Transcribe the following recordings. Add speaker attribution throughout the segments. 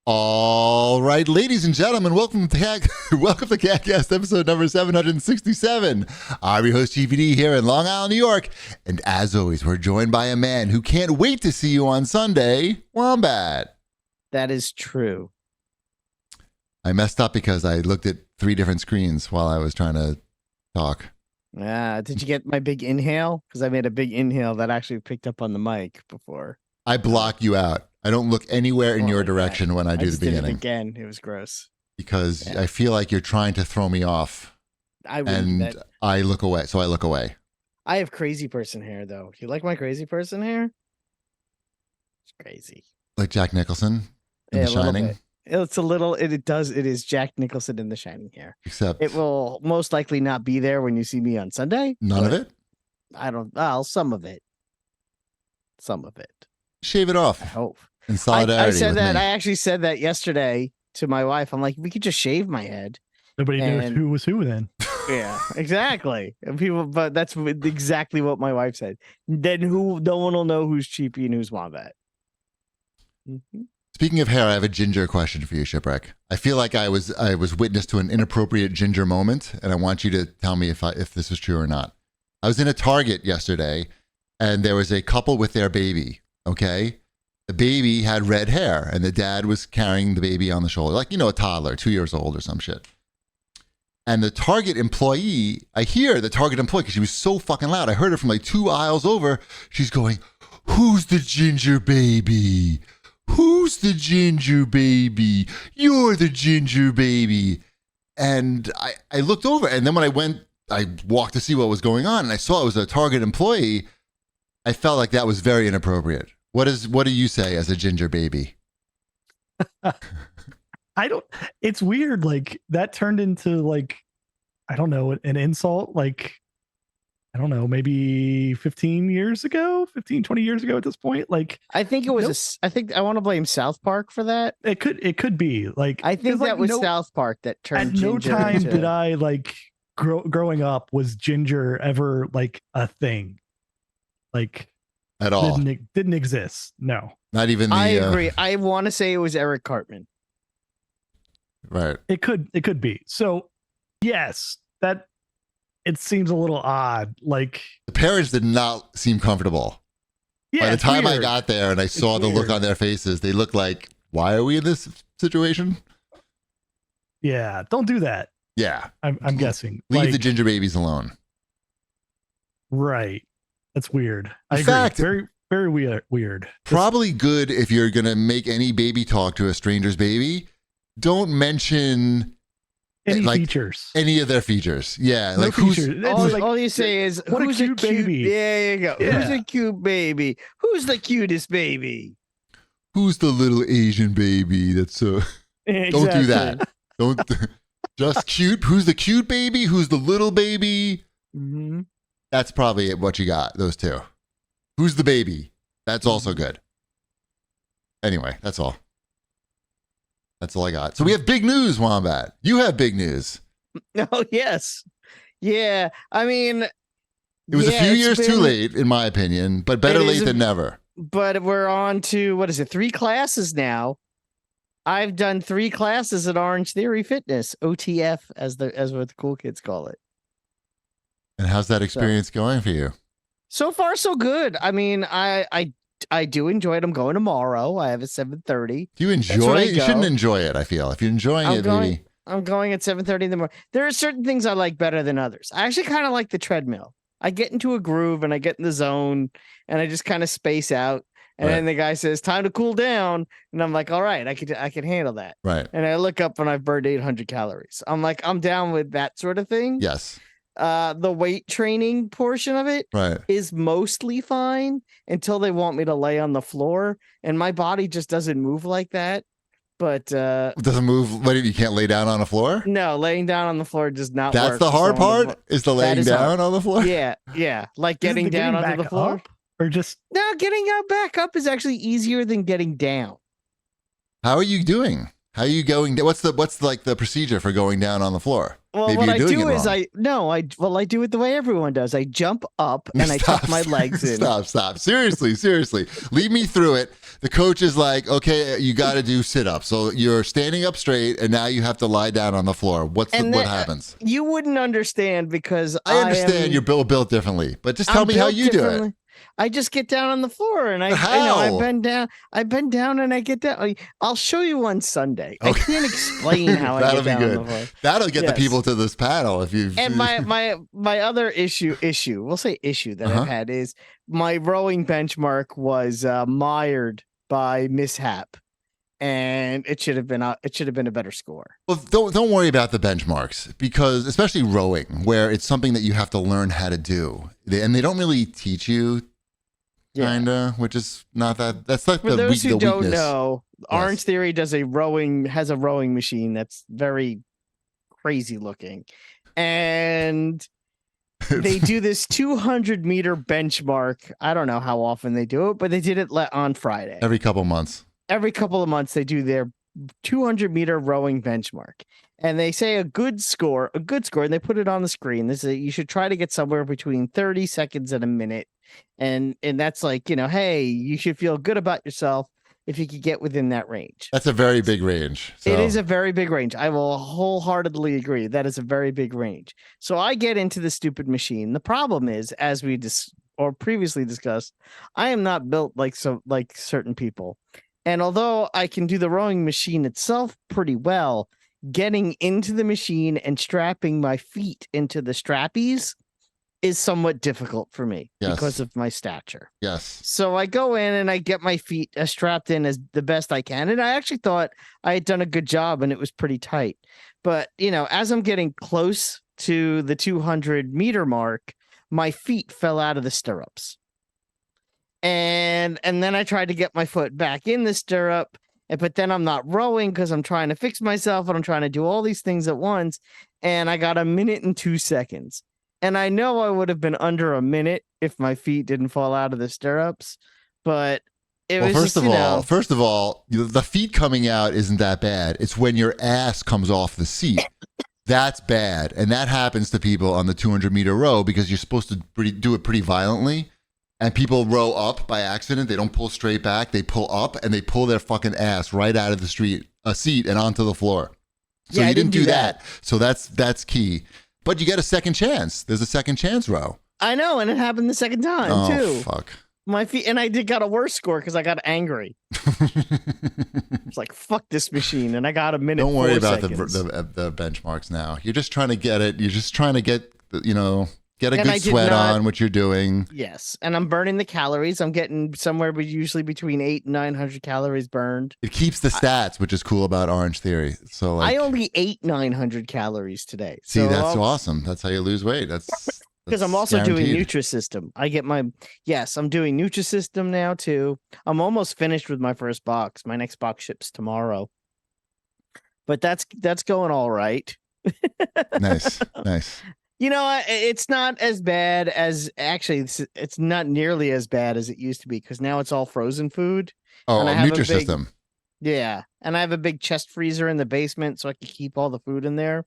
Speaker 1: All right, ladies and gentlemen, welcome to CAGcast episode number 767. I'm your host, CheapyD, here in Long Island, New York. And as always, we're joined by a man who can't wait to see you on Sunday, Wombat.
Speaker 2: That is true.
Speaker 1: I messed up because I looked at 3 different screens while I was trying to talk.
Speaker 2: Did you get my big inhale? Because I made a big inhale that actually picked up on the mic before.
Speaker 1: I block you out. I don't look anywhere in your direction when I do the beginning.
Speaker 2: Did it again. It was gross.
Speaker 1: Because I feel like you're trying to throw me off. I look away. So I look away.
Speaker 2: I have crazy person hair, though. You like my crazy person hair? It's crazy.
Speaker 1: Like Jack Nicholson in The Shining?
Speaker 2: It's a little, it is Jack Nicholson in The Shining hair.
Speaker 1: Except
Speaker 2: it will most likely not be there when you see me on Sunday.
Speaker 1: None of it?
Speaker 2: Some of it. Some of it.
Speaker 1: Shave it off.
Speaker 2: I hope.
Speaker 1: In solidarity.
Speaker 2: I said that.
Speaker 1: Me.
Speaker 2: I actually said that yesterday to my wife. I'm like, we could just shave my head.
Speaker 3: Nobody knew who was who then.
Speaker 2: Yeah, exactly. But that's exactly what my wife said. Then no one will know who's Cheapy and who's Wombat. Mm-hmm.
Speaker 1: Speaking of hair, I have a ginger question for you, Shipwreck. I feel like I was witness to an inappropriate ginger moment, and I want you to tell me if this is true or not. I was in a Target yesterday, and there was a couple with their baby. Okay. The baby had red hair and the dad was carrying the baby on the shoulder, like, a toddler, 2 years old or some shit. And the Target employee, I hear the Target employee, because she was so fucking loud. I heard her from like 2 aisles over. She's going, "Who's the ginger baby? Who's the ginger baby? You're the ginger baby." And I looked over, and then when I walked to see what was going on, and I saw it was a Target employee. I felt like that was very inappropriate. What do you say as a ginger baby?
Speaker 3: It's weird. Like that turned into like, I don't know, an insult. Like, I don't know, maybe 20 years ago at this point. Like,
Speaker 2: I think it was, I think I want to blame South Park for that.
Speaker 3: It could be like,
Speaker 2: I think that was South Park that turned
Speaker 3: at no time did I like growing up was ginger ever like a thing. Like,
Speaker 1: at all.
Speaker 3: Didn't exist. No.
Speaker 1: Not even
Speaker 2: I agree. I want to say it was Eric Cartman.
Speaker 1: Right.
Speaker 3: It could be. So yes, that it seems a little odd. Like
Speaker 1: the parents did not seem comfortable.
Speaker 3: Yeah.
Speaker 1: By the time I got there and I saw the look on their faces, they looked like, why are we in this situation?
Speaker 3: Yeah, don't do that.
Speaker 1: Yeah.
Speaker 3: I'm guessing.
Speaker 1: Leave the ginger babies alone.
Speaker 3: Right. That's weird.
Speaker 1: In fact,
Speaker 3: very, very weird.
Speaker 1: Probably good if you're going to make any baby talk to a stranger's baby. Don't mention
Speaker 3: any features.
Speaker 1: Any of their features. Yeah.
Speaker 3: No
Speaker 1: like
Speaker 3: features.
Speaker 2: All you say is,
Speaker 3: what
Speaker 2: who's
Speaker 3: a cute baby.
Speaker 2: Yeah, there you go. Yeah. Who's a cute baby? Who's the cutest baby?
Speaker 1: Who's the little Asian baby that's so...
Speaker 2: Exactly.
Speaker 1: Don't do that. Don't... Just cute. Who's the cute baby? Who's the little baby?
Speaker 2: Mm-hmm.
Speaker 1: That's probably what you got, those two. Who's the baby? That's also good. Anyway, that's all. That's all I got. So we have big news, Wombat. You have big news.
Speaker 2: Oh, yes. Yeah. I mean...
Speaker 1: It was a few years too late, in my opinion, but better late than never.
Speaker 2: But we're on to, 3 classes now. I've done 3 classes at Orange Theory Fitness, OTF, as what the cool kids call it.
Speaker 1: And how's that experience going for you?
Speaker 2: So far, so good. I mean, I do enjoy it. I'm going tomorrow. I have a 7:30.
Speaker 1: Do you enjoy it? You shouldn't enjoy it, I feel. If you're enjoying maybe.
Speaker 2: I'm going at 7:30 in the morning. There are certain things I like better than others. I actually kind of like the treadmill. I get into a groove and I get in the zone and I just kind of space out. And then the guy says, "Time to cool down." And I'm like, all right, I can handle that.
Speaker 1: Right.
Speaker 2: And I look up and I've burned 800 calories. I'm like, I'm down with that sort of thing.
Speaker 1: Yes.
Speaker 2: The weight training portion of it is mostly fine until they want me to lay on the floor, and my body just doesn't move like that. But
Speaker 1: it doesn't move. What, you can't lay down on the floor?
Speaker 2: No, laying down on the floor does not work.
Speaker 1: That's the hard part, is the laying down on the floor?
Speaker 2: Yeah. Like getting down onto the floor.
Speaker 3: Or just
Speaker 2: getting back up is actually easier than getting down.
Speaker 1: How are you doing? How are you going? What's the procedure for going down on the floor?
Speaker 2: Well,
Speaker 1: Maybe
Speaker 2: what
Speaker 1: you're
Speaker 2: I
Speaker 1: doing
Speaker 2: do
Speaker 1: it
Speaker 2: is
Speaker 1: wrong.
Speaker 2: I do it the way everyone does. I jump up and I tuck my legs in.
Speaker 1: Stop. Seriously. Lead me through it. The coach is like, okay, you got to do sit-ups. So you're standing up straight, and now you have to lie down on the floor. What happens?
Speaker 2: You wouldn't understand because
Speaker 1: I understand you're built differently, but just tell me how you do it.
Speaker 2: I just get down on the floor and I bend down and I get down. I'll show you on Sunday. Okay. I can't explain how I get down on the floor.
Speaker 1: That'll get the people to this panel if you.
Speaker 2: And my other issue, we'll say issue that I've had is my rowing benchmark was mired by mishap, and it should have been a better score.
Speaker 1: Well, don't worry about the benchmarks, because especially rowing, where it's something that you have to learn how to do, and they don't really teach you. Kinda, which is not that. That's like
Speaker 2: for those who don't
Speaker 1: weakness.
Speaker 2: know. Yes. Orange Theory has a rowing machine that's very crazy looking, and they do this 200-meter benchmark. I don't know how often they do it, but they did it on Friday.
Speaker 1: Every couple of months.
Speaker 2: Every couple of months, they do their 200-meter rowing benchmark, and they say a good score, and they put it on the screen. This is you should try to get somewhere between 30 seconds and a minute. And that's like, hey, you should feel good about yourself if you could get within that range.
Speaker 1: That's a very big range. So.
Speaker 2: It is a very big range. I will wholeheartedly agree. That is a very big range. So I get into the stupid machine. The problem is, as we previously discussed, I am not built like certain people. And although I can do the rowing machine itself pretty well, getting into the machine and strapping my feet into the strappies is somewhat difficult for me because of my stature.
Speaker 1: Yes.
Speaker 2: So I go in and I get my feet strapped in as the best I can. And I actually thought I had done a good job and it was pretty tight. But, as I'm getting close to the 200-meter mark, my feet fell out of the stirrups. And then I tried to get my foot back in the stirrup, but then I'm not rowing because I'm trying to fix myself and I'm trying to do all these things at once. And I got 1 minute and 2 seconds. And I know I would have been under a minute if my feet didn't fall out of the stirrups, but it was
Speaker 1: first of all, the feet coming out isn't that bad. It's when your ass comes off the seat. That's bad. And that happens to people on the 200-meter row because you're supposed to do it pretty violently. And people row up by accident. They don't pull straight back. They pull up and they pull their fucking ass right out of the seat and onto the floor. So you didn't do that. So that's key. But you get a second chance. There's a second chance row.
Speaker 2: I know, and it happened the second time too.
Speaker 1: Oh fuck!
Speaker 2: My feet, and I got a worse score because I got angry. It's like fuck this machine, and I got 1 minute.
Speaker 1: Don't worry about the
Speaker 2: benchmarks
Speaker 1: now. You're just trying to get it. You're just trying to get get a good sweat on what you're doing.
Speaker 2: Yes, and I'm burning the calories. I'm getting somewhere usually between 800 and 900 calories burned.
Speaker 1: It keeps the stats, which is cool about Orange Theory. So
Speaker 2: I only ate 900 calories today.
Speaker 1: See, that's awesome. That's how you lose weight. That's
Speaker 2: because I'm also doing Nutrisystem. I'm doing Nutrisystem now too. I'm almost finished with my first box. My next box ships tomorrow. But that's going all right.
Speaker 1: Nice.
Speaker 2: It's not as bad as it's not nearly as bad as it used to be because now it's all frozen food.
Speaker 1: Oh, Nutrisystem.
Speaker 2: Yeah. And I have a big chest freezer in the basement so I can keep all the food in there.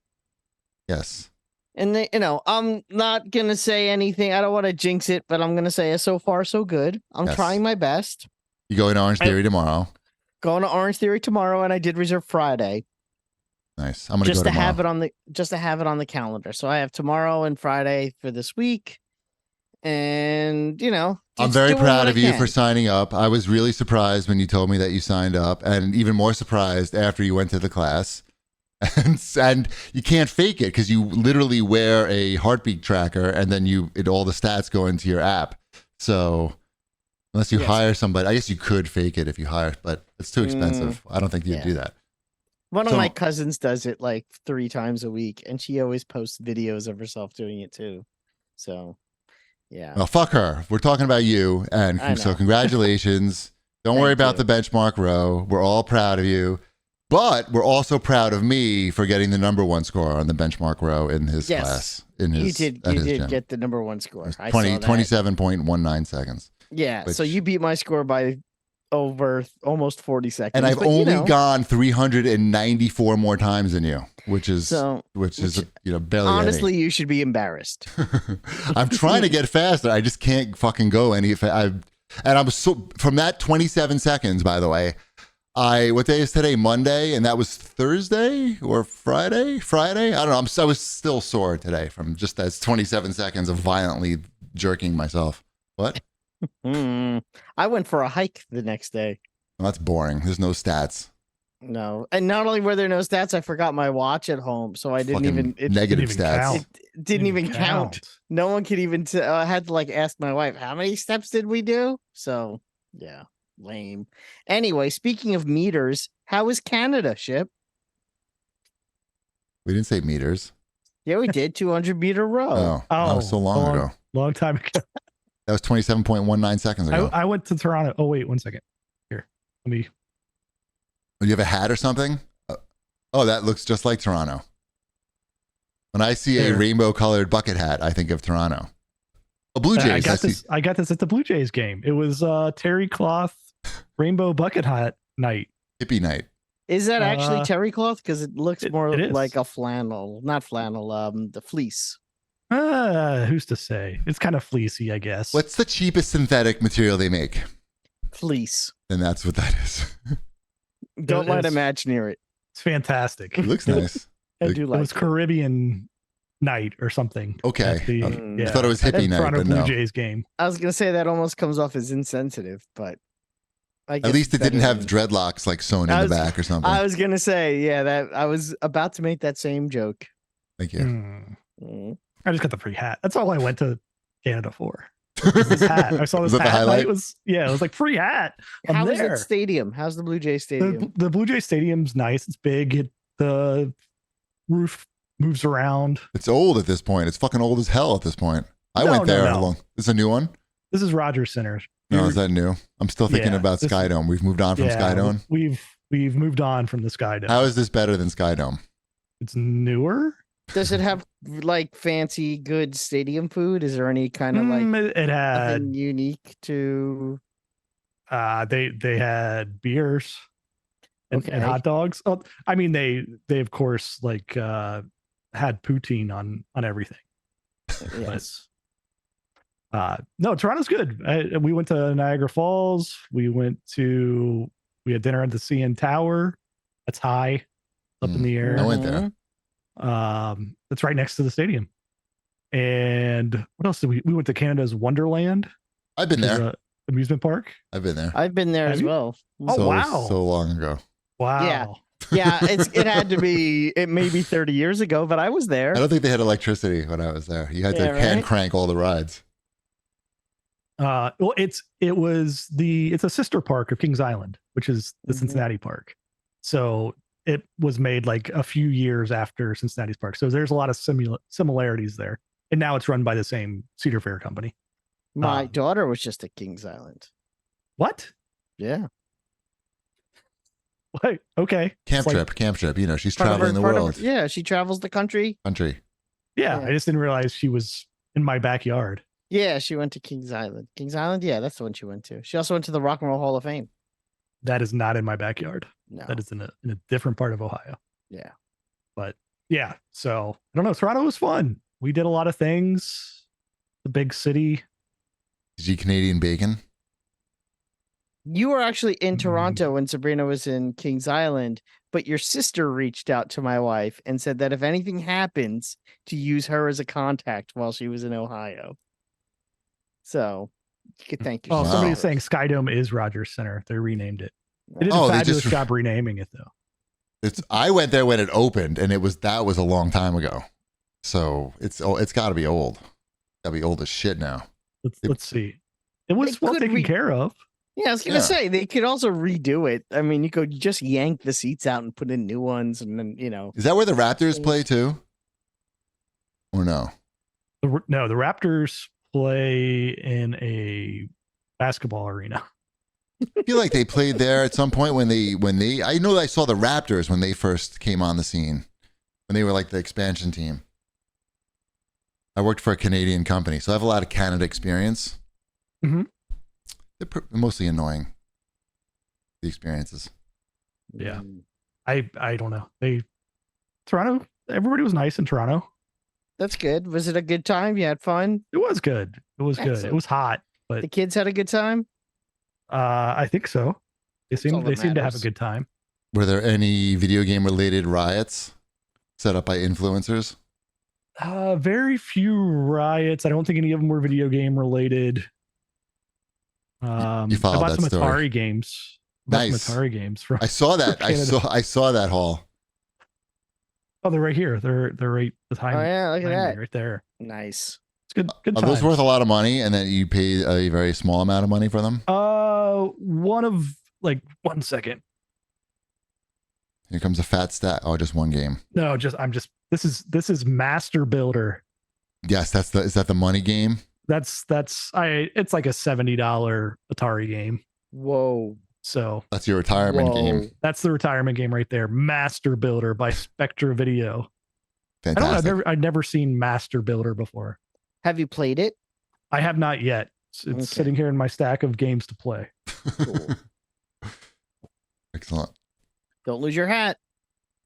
Speaker 1: Yes.
Speaker 2: And I'm not going to say anything. I don't want to jinx it, but I'm going to say so far so good. I'm trying my best.
Speaker 1: You go in Orange Theory tomorrow.
Speaker 2: Going to Orange Theory tomorrow, and I did reserve Friday.
Speaker 1: Nice. I'm gonna go tomorrow.
Speaker 2: Just to have it on the calendar. So I have tomorrow and Friday for this week, and
Speaker 1: I'm very proud of you for signing up. I was really surprised when you told me that you signed up, and even more surprised after you went to the class. And you can't fake it because you literally wear a heartbeat tracker, and then all the stats go into your app. So unless you hire somebody, I guess you could fake it if you hire, but it's too expensive. I don't think you'd do that.
Speaker 2: One of my cousins does it like 3 times a week, and she always posts videos of herself doing it too. So, yeah.
Speaker 1: Well, fuck her. We're talking about you, and so congratulations. Don't worry about the benchmark row. We're all proud of you, but we're also proud of me for getting the #1 score on the benchmark row in his class. You did
Speaker 2: get the #1 score.
Speaker 1: 27.19 seconds.
Speaker 2: Yeah. So you beat my score by over almost 40 seconds.
Speaker 1: And I've only gone 394 more times than you. which is
Speaker 2: So,
Speaker 1: barely.
Speaker 2: honestly, you should be embarrassed.
Speaker 1: I'm trying to get faster. I just can't fucking go any. And I'm so from that 27 seconds. By the way, what day is today? Monday, and that was Thursday or Friday. Friday. I don't know. I was still sore today from just that 27 seconds of violently jerking myself. What?
Speaker 2: I went for a hike the next day.
Speaker 1: Well, that's boring. There's no stats.
Speaker 2: No, and not only were there no stats, I forgot my watch at home, so I didn't even
Speaker 1: negative stats.
Speaker 2: It didn't even count. No one could even. I had to like ask my wife, how many steps did we do? So yeah, lame. Anyway, speaking of meters, how was Canada, Ship?
Speaker 1: We didn't say meters.
Speaker 2: Yeah, we did 200-meter row.
Speaker 1: That was so long ago.
Speaker 3: Long time ago.
Speaker 1: That was 27.19 seconds ago.
Speaker 3: I went to Toronto. Oh wait, 1 second. Here, let me.
Speaker 1: Do you have a hat or something? Oh, that looks just like Toronto. When I see a rainbow-colored bucket hat, I think of Toronto. Oh, Blue Jays.
Speaker 3: I got this at the Blue Jays game. It was terry cloth rainbow bucket hat night.
Speaker 1: Hippie night.
Speaker 2: Is that actually terry cloth? Because it looks more
Speaker 3: it
Speaker 2: like a flannel, not flannel. The fleece.
Speaker 3: Who's to say? It's kind of fleecy, I guess.
Speaker 1: What's the cheapest synthetic material they make?
Speaker 2: Fleece.
Speaker 1: And that's what that is.
Speaker 2: Don't let him match near it.
Speaker 3: It's fantastic.
Speaker 1: It looks nice.
Speaker 2: I do like
Speaker 3: it. Was Caribbean night or something.
Speaker 1: Okay. I thought it was hippie night,
Speaker 3: Toronto
Speaker 1: but
Speaker 3: Blue
Speaker 1: no.
Speaker 3: Jays game.
Speaker 2: I was gonna say that almost comes off as insensitive, but
Speaker 1: at least it didn't have dreadlocks like sewn in the back or something.
Speaker 2: I was gonna say, that I was about to make that same joke.
Speaker 1: Thank you.
Speaker 3: I just got the free hat. That's all I went to Canada for. This hat. I saw this hat.
Speaker 1: Highlight?
Speaker 3: It was like free hat.
Speaker 2: How is that stadium? How's the Blue Jay Stadium?
Speaker 3: The Blue Jay Stadium's nice. It's big. The roof moves around.
Speaker 1: It's old at this point. It's fucking old as hell at this point. I went there.
Speaker 3: No.
Speaker 1: This is a new one?
Speaker 3: This is Rogers Center.
Speaker 1: No, is that new? I'm still thinking about Skydome. We've moved on from Skydome.
Speaker 3: We've moved on from the Skydome.
Speaker 1: How is this better than Skydome?
Speaker 3: It's newer.
Speaker 2: Does it have like fancy, good stadium food? Is there any kind of like
Speaker 3: it had
Speaker 2: unique to?
Speaker 3: They had beers and hot dogs. Oh, I mean they of course like had poutine on everything.
Speaker 2: Yes.
Speaker 3: No, Toronto's good. We went to Niagara Falls. We had dinner at the CN Tower. That's high up in the air.
Speaker 1: I went there.
Speaker 3: That's right next to the stadium. And what else did we went to Canada's Wonderland.
Speaker 1: I've been there.
Speaker 3: Amusement park.
Speaker 1: I've been there.
Speaker 2: I've been there as well.
Speaker 3: Oh, wow.
Speaker 1: So long ago.
Speaker 3: Wow.
Speaker 2: Yeah, it had to be maybe 30 years ago, but I was there.
Speaker 1: I don't think they had electricity when I was there. You had to hand crank all the rides.
Speaker 3: Well, it's a sister park of Kings Island, which is the Cincinnati park. So it was made like a few years after Cincinnati's park. So there's a lot of similarities there. And now it's run by the same Cedar Fair company.
Speaker 2: My daughter was just at Kings Island.
Speaker 3: What?
Speaker 2: Yeah.
Speaker 3: What? Okay.
Speaker 1: Camp trip. You know, she's traveling the world.
Speaker 2: She travels the country.
Speaker 3: Yeah, I just didn't realize she was in my backyard.
Speaker 2: Yeah, she went to Kings Island. Kings Island? Yeah, that's the one she went to. She also went to the Rock and Roll Hall of Fame.
Speaker 3: That is not in my backyard.
Speaker 2: No.
Speaker 3: That is in a different part of Ohio.
Speaker 2: Yeah.
Speaker 3: But yeah, so I don't know. Toronto was fun. We did a lot of things. The big city.
Speaker 1: Did you eat Canadian bacon?
Speaker 2: You were actually in Toronto when Sabrina was in Kings Island, but your sister reached out to my wife and said that if anything happens, to use her as a contact while she was in Ohio. So you could thank you.
Speaker 3: Oh, somebody's saying Skydome is Rogers Center. They renamed it. They did a fabulous job renaming it though.
Speaker 1: I went there when it opened, and that was a long time ago. So it's got to be old. Got to be old as shit now.
Speaker 3: Let's see. It was well taken care of.
Speaker 2: Yeah, I was gonna say they could also redo it. I mean, you could just yank the seats out and put in new ones, and then
Speaker 1: Is that where the Raptors play too? Or no?
Speaker 3: No, the Raptors play in a basketball arena.
Speaker 1: I feel like they played there at some point when they I know I saw the Raptors when they first came on the scene, when they were like the expansion team. I worked for a Canadian company, so I have a lot of Canada experience.
Speaker 3: Mm-hmm.
Speaker 1: They're mostly annoying, the experiences.
Speaker 3: Yeah. I don't know. They Toronto. Everybody was nice in Toronto.
Speaker 2: That's good. Was it a good time? You had fun?
Speaker 3: It was good. It was good.
Speaker 2: Excellent.
Speaker 3: It was hot, but
Speaker 2: The kids had a good time?
Speaker 3: I think so. They
Speaker 2: That's all
Speaker 3: seem
Speaker 2: that
Speaker 3: to have a
Speaker 2: matters.
Speaker 3: good time.
Speaker 1: Were there any video game related riots set up by influencers?
Speaker 3: Very few riots. I don't think any of them were video game related.
Speaker 1: You followed
Speaker 3: I bought
Speaker 1: that
Speaker 3: some
Speaker 1: story.
Speaker 3: Atari games.
Speaker 1: Nice.
Speaker 3: Some Atari games from.
Speaker 1: I saw that. I
Speaker 3: Canada.
Speaker 1: saw that haul.
Speaker 3: Oh, they're right here. They're right behind
Speaker 2: Oh
Speaker 3: me.
Speaker 2: yeah, look at
Speaker 3: behind me,
Speaker 2: that.
Speaker 3: right there.
Speaker 2: Nice.
Speaker 3: It's good. Good
Speaker 1: Are those
Speaker 3: times.
Speaker 1: worth a lot of money, and then you pay a very small amount of money for them?
Speaker 3: One of like 1 second.
Speaker 1: Here comes a fat stat. Oh, just one game.
Speaker 3: No, this is Master Builder.
Speaker 1: Yes, is that the money game?
Speaker 3: It's like a $70 Atari game.
Speaker 2: Whoa.
Speaker 3: So
Speaker 1: That's your retirement game.
Speaker 3: that's the retirement game right there. Master Builder by Spectra Video.
Speaker 1: Fantastic.
Speaker 3: I don't know. I've never seen Master Builder before.
Speaker 2: Have you played it?
Speaker 3: I have not yet. It's
Speaker 2: Okay.
Speaker 3: sitting here in my stack of games to play.
Speaker 2: Cool.
Speaker 1: Excellent.
Speaker 2: Don't lose your hat.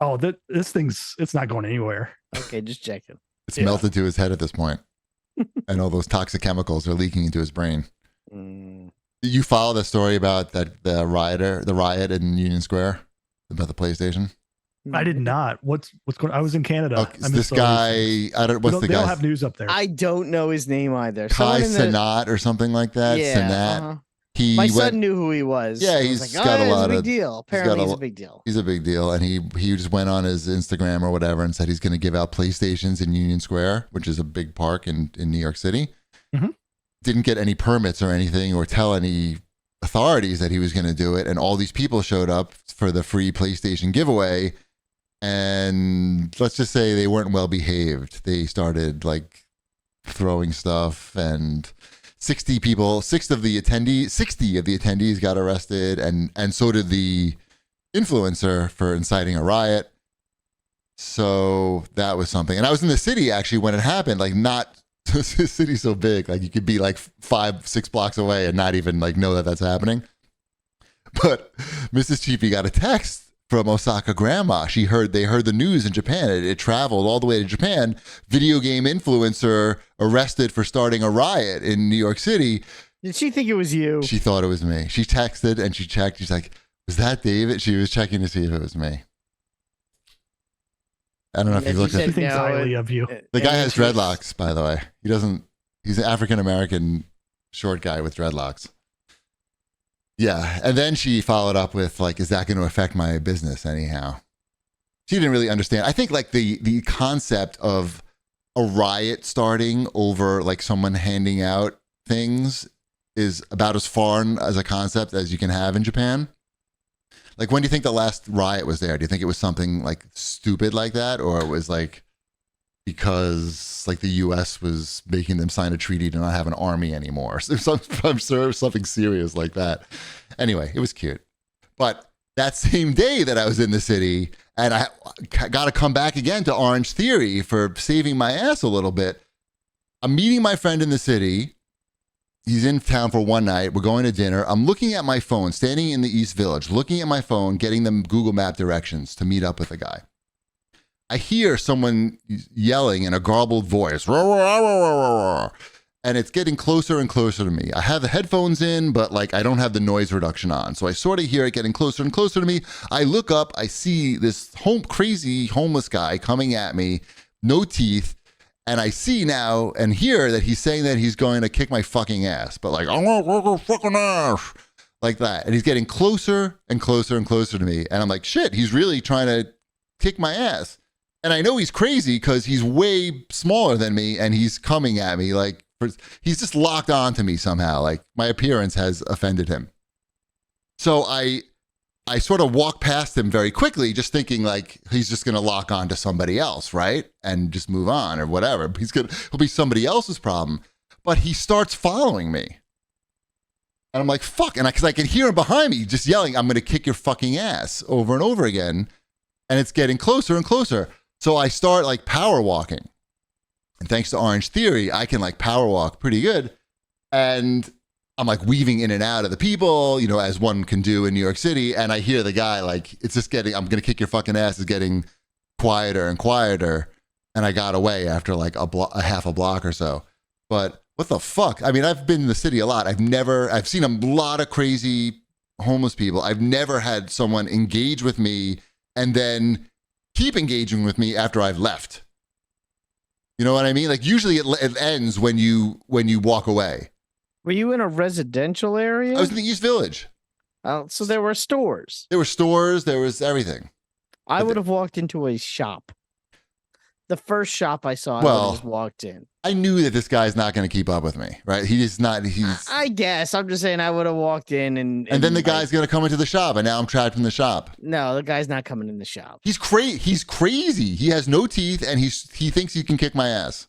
Speaker 3: Oh, this thing's it's not going anywhere.
Speaker 2: Okay, just checking.
Speaker 1: It's
Speaker 3: Yeah.
Speaker 1: melted to his head at this point, and all those toxic chemicals are leaking into his brain.
Speaker 2: Mm.
Speaker 1: Did you follow the story about the riot in Union Square about the PlayStation?
Speaker 3: I did not. What's going? I was in Canada.
Speaker 1: Okay,
Speaker 3: I
Speaker 1: this
Speaker 3: missed all these things.
Speaker 1: guy, I don't. What's the
Speaker 3: They don't
Speaker 1: guy?
Speaker 3: have news up there.
Speaker 2: I don't know his name either.
Speaker 1: Kai
Speaker 2: Someone in the-
Speaker 1: Sanat or something like that.
Speaker 2: Yeah.
Speaker 1: Sanat.
Speaker 2: uh-huh.
Speaker 1: He
Speaker 2: My
Speaker 1: went.
Speaker 2: son knew who he was.
Speaker 1: Yeah,
Speaker 2: I was
Speaker 1: he's
Speaker 2: like,
Speaker 1: got a
Speaker 2: it's
Speaker 1: lot
Speaker 2: a big
Speaker 1: of-
Speaker 2: deal. Apparently, he's a big deal.
Speaker 1: He's a big deal, and he just went on his Instagram or whatever and said he's going to give out PlayStations in Union Square, which is a big park in New York City.
Speaker 3: Mhm.
Speaker 1: Didn't get any permits or anything, or tell any authorities that he was going to do it, and all these people showed up for the free PlayStation giveaway, and let's just say they weren't well behaved. They started like throwing stuff, and 60 of the attendees got arrested, and so did the influencer for inciting a riot. So that was something. And I was in the city actually when it happened, like not the city's so big, like you could be like 5-6 blocks away and not even like know that that's happening. But Mrs. Cheapy got a text from Osaka grandma. They heard the news in Japan. It traveled all the way to Japan. Video game influencer arrested for starting a riot in New York City.
Speaker 2: Did she think it was you?
Speaker 1: She thought it was me. She texted and she checked. She's like, was that David? She was checking to see if it was me. I don't know if
Speaker 2: And
Speaker 1: you've looked
Speaker 2: she
Speaker 1: at
Speaker 3: She thinks
Speaker 2: No,
Speaker 3: highly of you.
Speaker 1: the guy
Speaker 2: And
Speaker 1: has
Speaker 2: she was-
Speaker 1: dreadlocks, by the way. He's an African-American short guy with dreadlocks. Yeah. And then she followed up with like, is that going to affect my business anyhow? She didn't really understand. I think like the concept of a riot starting over like someone handing out things is about as foreign as a concept as you can have in Japan. Like, when do you think the last riot was there? Do you think it was something like stupid like that, or it was like because like the U.S. was making them sign a treaty to not have an army anymore? I'm sure it was something serious like that. Anyway, it was cute. But that same day that I was in the city, and I got to come back again to Orange Theory for saving my ass a little bit. I'm meeting my friend in the city. He's in town for one night. We're going to dinner. I'm looking at my phone, standing in the East Village, looking at my phone, getting them Google Map directions to meet up with a guy. I hear someone yelling in a garbled voice, "Roar, roar, roar, roar," and it's getting closer and closer to me. I have the headphones in, but like I don't have the noise reduction on. So I sort of hear it getting closer and closer to me. I look up, I see this crazy homeless guy coming at me, no teeth. And I see now and hear that he's saying that he's going to kick my fucking ass, but like, I want to kick your fucking ass, like that. And he's getting closer and closer and closer to me. And I'm like, shit, he's really trying to kick my ass. And I know he's crazy because he's way smaller than me and he's coming at me like, he's just locked on to me somehow. Like my appearance has offended him. So I sort of walk past him very quickly, just thinking like he's just going to lock on to somebody else, right? And just move on or whatever. He'll be somebody else's problem. But he starts following me. And I'm like, fuck. And because I can hear him behind me just yelling, I'm going to kick your fucking ass over and over again. And it's getting closer and closer. So I start like power walking. And thanks to Orange Theory, I can like power walk pretty good. And I'm like weaving in and out of the people, you know, as one can do in New York City. And I hear the guy like, it's just getting, I'm going to kick your fucking ass is getting quieter and quieter, and I got away after like a half a block or so. But what the fuck? I mean, I've been in the city a lot. I've seen a lot of crazy homeless people. I've never had someone engage with me and then keep engaging with me after I've left. You know what I mean? Like usually it ends when you walk away.
Speaker 2: Were you in a residential area?
Speaker 1: I was in the East Village.
Speaker 2: Oh, so there were stores.
Speaker 1: There were stores. There was everything.
Speaker 2: I would have walked into a shop. The first shop I saw, I would have just walked in.
Speaker 1: I knew that this guy's not going to keep up with me, right? He's not.
Speaker 2: I guess. I'm just saying I would have walked in and
Speaker 1: then the guy's going to come into the shop, and now I'm trapped in the shop.
Speaker 2: No, the guy's not coming in the shop.
Speaker 1: He's crazy. He has no teeth, and he thinks he can kick my ass.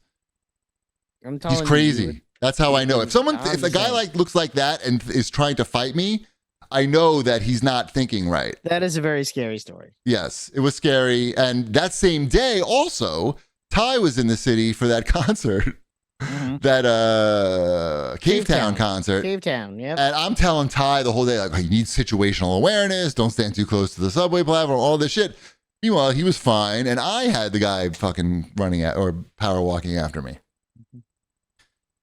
Speaker 2: I'm telling
Speaker 1: He's crazy.
Speaker 2: You,
Speaker 1: that's how I know. If a guy looks like that and is trying to fight me, I know that he's not thinking right.
Speaker 2: That is a very scary story.
Speaker 1: Yes, it was scary. And that same day, also, Ty was in the city for that concert, that Cavetown concert.
Speaker 2: Cavetown, yeah.
Speaker 1: And I'm telling Ty the whole day, like, you need situational awareness. Don't stand too close to the subway platform, all this shit. Meanwhile, he was fine. And I had the guy fucking power walking after me.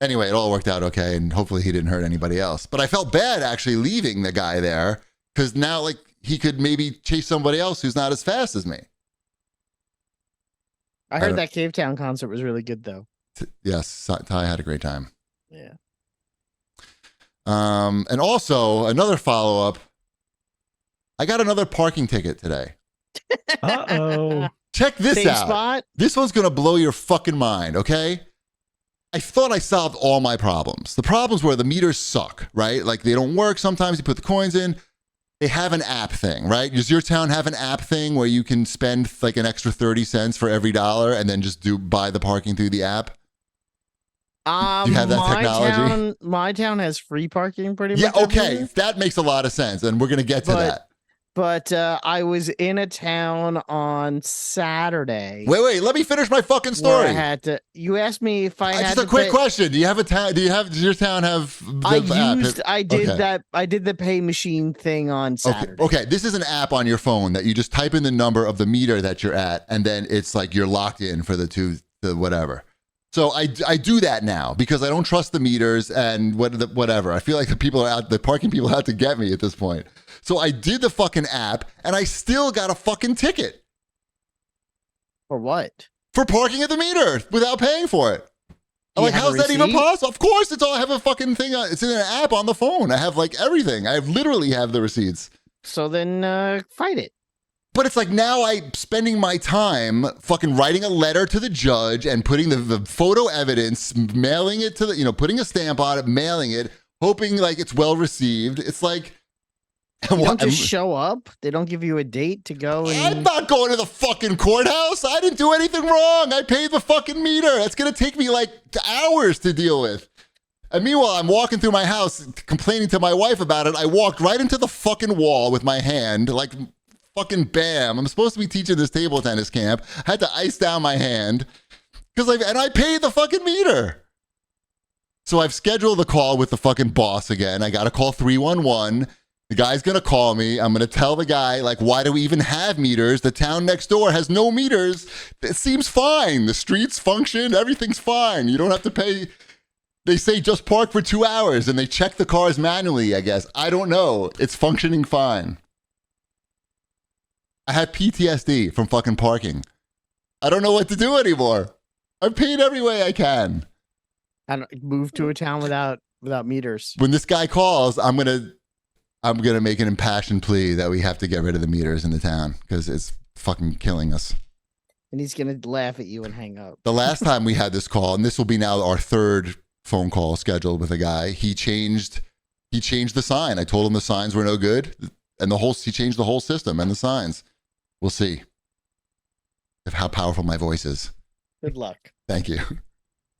Speaker 1: Anyway, it all worked out okay, and hopefully he didn't hurt anybody else. But I felt bad actually leaving the guy there, because now like he could maybe chase somebody else who's not as fast as me.
Speaker 2: I heard that Cavetown concert was really good, though.
Speaker 1: Yes, Ty had a great time.
Speaker 2: Yeah.
Speaker 1: And also another follow-up. I got another parking ticket today.
Speaker 3: Uh-oh.
Speaker 1: Check this
Speaker 2: Same
Speaker 1: out.
Speaker 2: Spot?
Speaker 1: This one's gonna blow your fucking mind, okay? I thought I solved all my problems. The problems were the meters suck, right? Like they don't work. Sometimes you put the coins in. They have an app thing, right? Does your town have an app thing where you can spend like an extra 30 cents for every dollar and then just buy the parking through the app? Do you have that technology?
Speaker 2: My town has free parking pretty much.
Speaker 1: Yeah, okay. That makes a lot of sense. And we're going to get to that.
Speaker 2: But I was in a town on Saturday.
Speaker 1: Wait. Let me finish my fucking story.
Speaker 2: I had to. You asked me if I had.
Speaker 1: Just a quick question. Do you have a town? Does your town have?
Speaker 2: I did the pay machine thing on Saturday.
Speaker 1: Okay. This is an app on your phone that you just type in the number of the meter that you're at, and then it's like you're locked in for the whatever. So I do that now because I don't trust the meters and whatever. I feel like the parking people are out to get me at this point. So I did the fucking app and I still got a fucking ticket.
Speaker 2: For what?
Speaker 1: For parking at the meter without paying for it. I'm like, how's that even possible? Of course, I have a fucking thing. It's in an app on the phone. I have like everything. I literally have the receipts.
Speaker 2: So then fight it.
Speaker 1: But it's like now I'm spending my time fucking writing a letter to the judge and putting the photo evidence, mailing it to putting a stamp on it, mailing it, hoping like it's well received. It's like,
Speaker 2: you don't just show up. They don't give you a date to go.
Speaker 1: I'm not going to the fucking courthouse. I didn't do anything wrong. I paid the fucking meter. That's going to take me like hours to deal with. And meanwhile, I'm walking through my house complaining to my wife about it. I walked right into the fucking wall with my hand, like fucking bam. I'm supposed to be teaching this table tennis camp. I had to ice down my hand and I paid the fucking meter. So I've scheduled the call with the fucking boss again. I got to call 311. The guy's going to call me. I'm going to tell the guy, like, why do we even have meters? The town next door has no meters. It seems fine. The streets function. Everything's fine. You don't have to pay. They say just park for 2 hours and they check the cars manually, I guess. I don't know. It's functioning fine. I have PTSD from fucking parking. I don't know what to do anymore. I've paid every way I can.
Speaker 2: And move to a town without meters.
Speaker 1: When this guy calls, I'm gonna make an impassioned plea that we have to get rid of the meters in the town because it's fucking killing us.
Speaker 2: And he's gonna laugh at you and hang up.
Speaker 1: The last time we had this call, and this will be now our third phone call scheduled with a guy, he changed the sign. I told him the signs were no good, and he changed the whole system and the signs. We'll see how powerful my voice is.
Speaker 2: Good luck.
Speaker 1: Thank you.